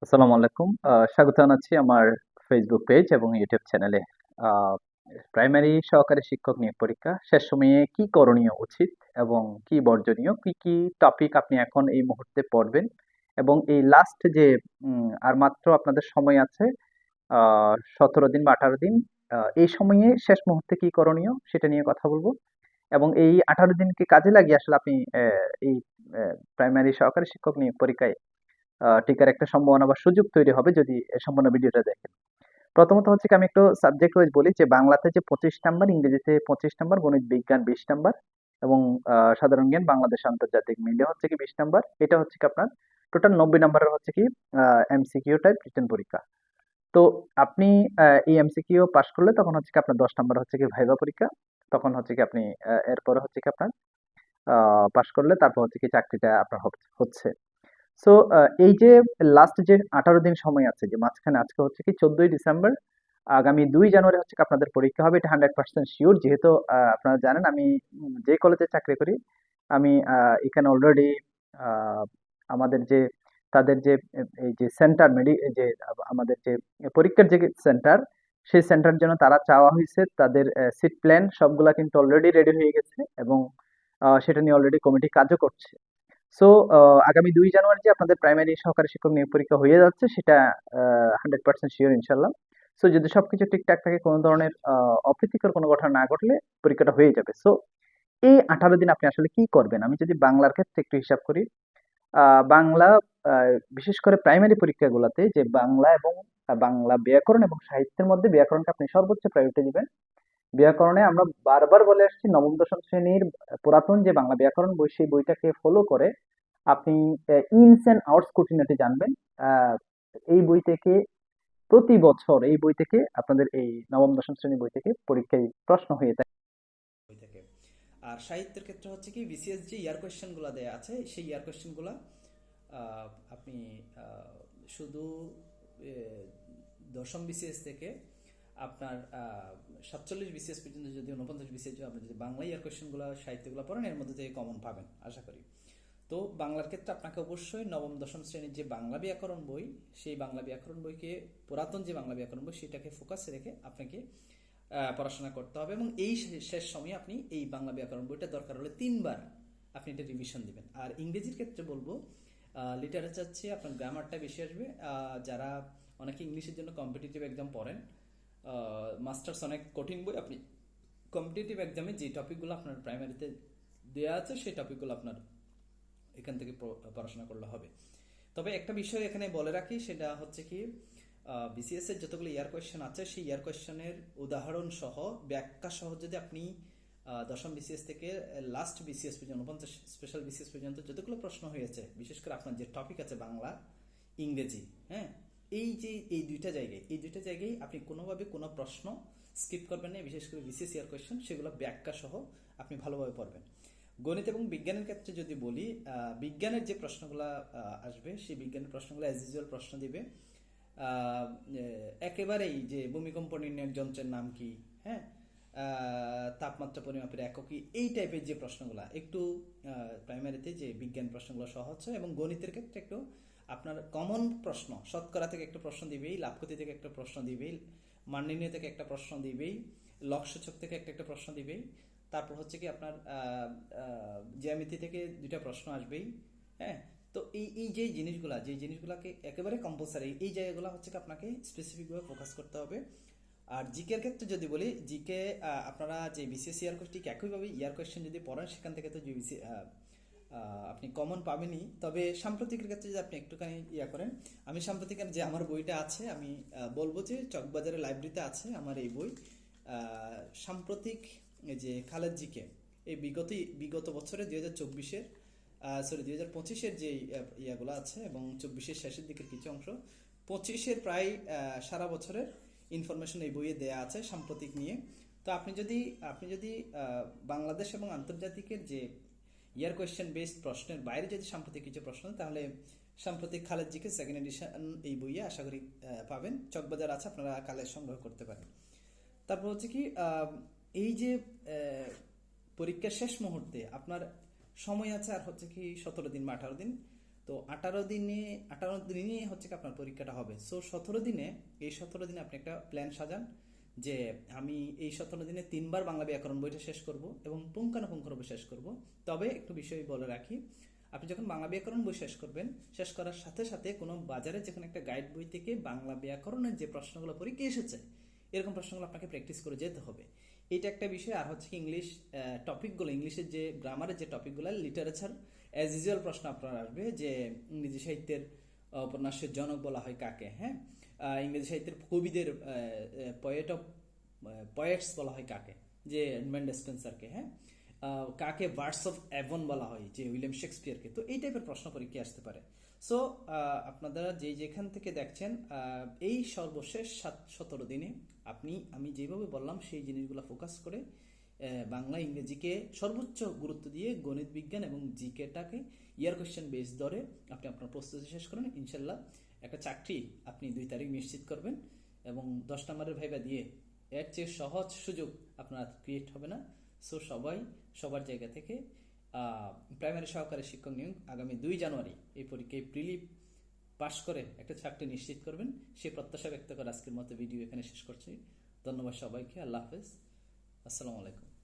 আসসালামু আলাইকুম। স্বাগত জানাচ্ছি আমার ফেসবুক পেজ এবং ইউটিউব চ্যানেলে। আহ, প্রাইমারি সহকারী শিক্ষক নিয়োগ পরীক্ষা শেষ সময়ে কি করণীয় উচিত এবং কি বর্জনীয়, কি কি টপিক আপনি এখন এই মুহূর্তে পড়বেন এবং এই লাস্ট যে আর মাত্র আপনাদের সময় আছে 17 দিন বা 18 দিন। এই সময়ে শেষ মুহূর্তে কি করণীয় সেটা নিয়ে কথা বলবো এবং এই 18 দিনকে কাজে লাগিয়ে আসলে আপনি এই প্রাইমারি সহকারী শিক্ষক নিয়োগ পরীক্ষায় টিকার একটা সম্ভাবনা বা সুযোগ তৈরি হবে যদি সম্পূর্ণ ভিডিওটা দেখেন। প্রথমত হচ্ছে কি আমি একটু সাবজেক্ট ওয়াইজ বলি যে বাংলাতে যে 25 নাম্বার, ইংরেজিতে 25 নাম্বার, গণিত বিজ্ঞান 20 নাম্বার এবং সাধারণ জ্ঞান বাংলাদেশ আন্তর্জাতিক মিলে হচ্ছে কি 20 নাম্বার। এটা হচ্ছে কি আপনার টোটাল 90 নাম্বারের হচ্ছে কি এমসিকিউ টাইপ রিটেন পরীক্ষা। তো আপনি এই এমসিকিউ পাশ করলে তখন হচ্ছে কি আপনার 10 নাম্বার হচ্ছে কি ভাইভা পরীক্ষা। তখন হচ্ছে কি আপনি এরপরে হচ্ছে কি আপনার পাশ করলে তারপর হচ্ছে কি চাকরিটা আপনার হচ্ছে। সো এই যে লাস্ট যে 18 দিন সময় আছে, যে মাঝখানে আজকে হচ্ছে কি 14ই ডিসেম্বর, আগামী 2 জানুয়ারি হচ্ছে কি আপনাদের পরীক্ষা হবে, এটা 100% শিওর। যেহেতু আপনারা জানেন আমি যে কলেজে চাকরি করি, আমি এখানে অলরেডি আমাদের যে তাদের যে এই যে সেন্টার যে আমাদের যে পরীক্ষার যে সেন্টার, সেই সেন্টার জন্য তারা চাওয়া হয়েছে, তাদের সিট প্ল্যান সবগুলা কিন্তু অলরেডি রেডি হয়ে গেছে এবং সেটা নিয়ে অলরেডি কমিটি কাজও করছে। সো আগামী 2 জানুয়ারি যে আপনাদের প্রাইমারি সহকারী শিক্ষক নিয়োগ পরীক্ষা হয়ে যাচ্ছে সেটা 100% শিওর ইনশাল্লাহ। সো যদি সবকিছু ঠিকঠাক থাকে, কোনো ধরনের অপ্রীতিকর কোনো ঘটনা না ঘটলে পরীক্ষাটা হয়ে যাবে। সো এই 18 দিন আপনি আসলে কি করবেন, আমি যদি বাংলার ক্ষেত্রে একটু হিসাব করি। বাংলা বিশেষ করে প্রাইমারি পরীক্ষাগুলোতে যে বাংলা এবং বাংলা ব্যাকরণ এবং সাহিত্যের মধ্যে ব্যাকরণকে আপনি সর্বোচ্চ প্রায়োরিটি দিবেন। ব্যাকরণে আমরা বারবার বলে আসছি, নবম দশম শ্রেণীর পুরাতন যে বাংলা ব্যাকরণ বই, সেই বইটাকে ফলো করে আপনি ইনস এন্ড আউটস খুঁটিনাটি জানবেন। আহ, এই বই থেকে প্রতি বছর এই বই থেকে আপনাদের এই নবম দশম শ্রেণী বই থেকে পরীক্ষায় প্রশ্ন হয়ে থাকে। বই থেকে। আর সাহিত্যের ক্ষেত্রে হচ্ছে কি বিসিএস যে ইয়ার কোয়েশ্চেনগুলো দেয়া আছে সেই ইয়ার কোয়েশ্চেনগুলো আপনি আহ, শুধু আহ, দশম বিসিএস থেকে আপনার 47 বিসিএস পর্যন্ত, যদি 49 বিসিএস আপনি যদি বাংলা ইয়ার কোয়েশ্চেনগুলো সাহিত্যগুলো পড়েন এর মধ্যে থেকে কমন পাবেন আশা করি। তো বাংলার ক্ষেত্রে আপনাকে অবশ্যই নবম দশম শ্রেণীর যে বাংলা ব্যাকরণ বই, সেই বাংলা ব্যাকরণ বইকে, পুরাতন যে বাংলা ব্যাকরণ বই সেটাকে ফোকাসে রেখে আপনাকে পড়াশোনা করতে হবে এবং এই শেষ সময়ে আপনি এই বাংলা ব্যাকরণ বইটা দরকার হলে 3 বার আপনি এটা রিভিশন দিবেন। আর ইংরেজির ক্ষেত্রে বলবো লিটারেচার চেয়ে আপনার গ্রামারটা বেশি আসবে। যারা অনেকে ইংলিশের জন্য কম্পিটিটিভ এক্সাম পড়েন, মাস্টার্স অনেক কঠিন বই, আপনি কম্পিটিটিভ এক্সামে যে টপিকগুলো আপনার প্রাইমারিতে দেওয়া আছে সেই টপিকগুলো আপনার এখান থেকে পড়াশোনা করলে হবে। তবে একটা বিষয় এখানে বলে রাখি, সেটা হচ্ছে কি বিসিএস এর যতগুলো ইয়ার কোয়েশ্চেন আছে সেই ইয়ার কোয়েশ্চেনের উদাহরণ সহ ব্যাখ্যা সহ যদি আপনি দশম বিসিএস থেকে লাস্ট বিসিএস পর্যন্ত 49 স্পেশাল বিসিএস পর্যন্ত যতগুলো প্রশ্ন হয়েছে, বিশেষ করে আপনার যে টপিক আছে বাংলা, ইংরেজি, হ্যাঁ, এই দুইটা জায়গায় আপনি কোনোভাবে কোনো প্রশ্ন স্কিপ করবেন না। বিশেষ করে বিসিএস ইয়ার কোয়েশ্চেন সেগুলো ব্যাখ্যা সহ আপনি ভালোভাবে পড়বেন। গণিত এবং বিজ্ঞানের ক্ষেত্রে যদি বলি, বিজ্ঞানের যে প্রশ্নগুলো আসবে সেই বিজ্ঞানের প্রশ্নগুলো অ্যাজ ইউজুয়াল প্রশ্ন দিবে একেবারেই যে ভূমিকম্প নির্ণায়ক যন্ত্রের নাম কি, হ্যাঁ, তাপমাত্রা পরিমাপের একক কি, এই টাইপের যে প্রশ্নগুলো একটু প্রাইমারিতে যে বিজ্ঞান প্রশ্নগুলো সহজ হয়। এবং গণিতের ক্ষেত্রে একটু আপনার কমন প্রশ্ন, শতকরা থেকে একটা প্রশ্ন দিবেই, লাভক্ষতি থেকে একটা প্রশ্ন দিবেই, মান নির্ণয় থেকে একটা প্রশ্ন দিবেই, লগ সূচক থেকে একটা একটা প্রশ্ন দিবেই, তারপর হচ্ছে কি আপনার জ্যামিতি থেকে দুইটা প্রশ্ন আসবেই, হ্যাঁ। তো এই যে জিনিসগুলাকে একেবারে কম্পালসারি, এই জায়গাগুলো হচ্ছে কি আপনাকে স্পেসিফিকভাবে ফোকাস করতে হবে। আর জিকের ক্ষেত্রে যদি বলি, জিকে আপনারা যে বিসিএস ইয়ার কোয়েশ্চেন, ঠিক একইভাবে ইয়ার কোয়েশ্চেন যদি পড়েন সেখান থেকে তো আপনি কমন পাবেনই। তবে সাম্প্রতিকের ক্ষেত্রে যদি আপনি একটুখানি ইয়া করেন, আমি সাম্প্রতিকের যে আমার বইটা আছে, আমি বলবো যে চকবাজারের লাইব্রেরিতে আছে আমার এই বই, সাম্প্রতিক যে খালেদ জিকে, এই বিগত বছরে 2024-এর, সরি 2025-এর যে ইয়াগুলো আছে এবং 24-এর শেষের দিকের কিছু অংশ, 25-এর প্রায় সারা বছরের ইনফরমেশন এই বইয়ে দেয়া আছে সাম্প্রতিক নিয়ে। তো আপনি যদি বাংলাদেশ এবং আন্তর্জাতিকের যে ইয়ার কোয়েশ্চেন বেসড প্রশ্নের বাইরে যদি সাম্প্রতিক কিছু প্রশ্ন, তাহলে সাম্প্রতিক খালেদ জিকে সেকেন্ড এডিশন এই বইয়ে আশা করি পাবেন। চকবাজার আছে, আপনারা কালের সংগ্রহ করতে পারেন। তারপর হচ্ছে কি এই যে পরীক্ষার শেষ মুহূর্তে আপনার সময় আছে আর হচ্ছে কি 17 দিন বা 18 দিন, তো 18 দিনে হচ্ছে কি আপনার পরীক্ষাটা হবে। সো 17 দিনে আপনি একটা প্ল্যান সাজান যে আমি এই 17 দিনে 3 বার বাংলা ব্যাকরণ বইটা শেষ করব এবং পুঙ্খানুপুঙ্খভাবে শেষ করব। তবে একটু বিষয় বলে রাখি, আপনি যখন বাংলা ব্যাকরণ বই শেষ করবেন, শেষ করার সাথে সাথে কোনো বাজারে যখন একটা গাইড বই থেকে বাংলা ব্যাকরণের যে প্রশ্নগুলো পরীক্ষা এসেছে এরকম প্রশ্নগুলো আপনাকে প্র্যাকটিস করে যেতে হবে। এটা একটা বিষয়। আর হচ্ছে কি ইংলিশ টপিকগুলো, ইংলিশের যে গ্রামারের যে টপিকগুলো, লিটারেচার অ্যাজ ইউজুয়াল প্রশ্ন আপনার আসবে যে ইংরেজি সাহিত্যের উপন্যাসের জনক বলা হয় কাকে, হ্যাঁ, ইংরেজি সাহিত্যের কবিদের পয়েট অফ পয়েটস বলা হয় কাকে, যে এডমন্ড স্পেন্সারকে, হ্যাঁ, কাকে বার্ডস অফ অ্যাভন বলা হয়, যে উইলিয়াম শেক্সপিয়ারকে। তো এই টাইপের প্রশ্ন পরীক্ষা আসতে পারে। সো আপনারা যেখান থেকে দেখছেন, এই সর্বশেষ 17 দিনে আমি যেভাবে বললাম সেই জিনিসগুলো ফোকাস করে বাংলা ইংরেজিকে সর্বোচ্চ গুরুত্ব দিয়ে গণিত বিজ্ঞান এবং জিকেটাকে ইয়ার কোয়েশ্চেন বেস ধরে আপনি আপনার প্রস্তুতি শেষ করেন, ইনশাল্লাহ একটা চাকরি আপনি 2 তারিখ নিশ্চিত করবেন এবং 10 নম্বরের ভাইবা দিয়ে এর চেয়ে সহজ সুযোগ আপনার ক্রিয়েট হবে না। সো সবাই সবার জায়গা থেকে প্রাইমারি সহকারী শিক্ষক নিয়োগ আগামী 2 জানুয়ারি এই পরীক্ষায় প্রিলি পাশ করে একটা চাকরি নিশ্চিত করবেন, সে প্রত্যাশা ব্যক্ত করে আজকের মতো ভিডিও এখানে শেষ করছি। ধন্যবাদ সবাইকে। আল্লাহ হাফেজ। আসসালামু আলাইকুম।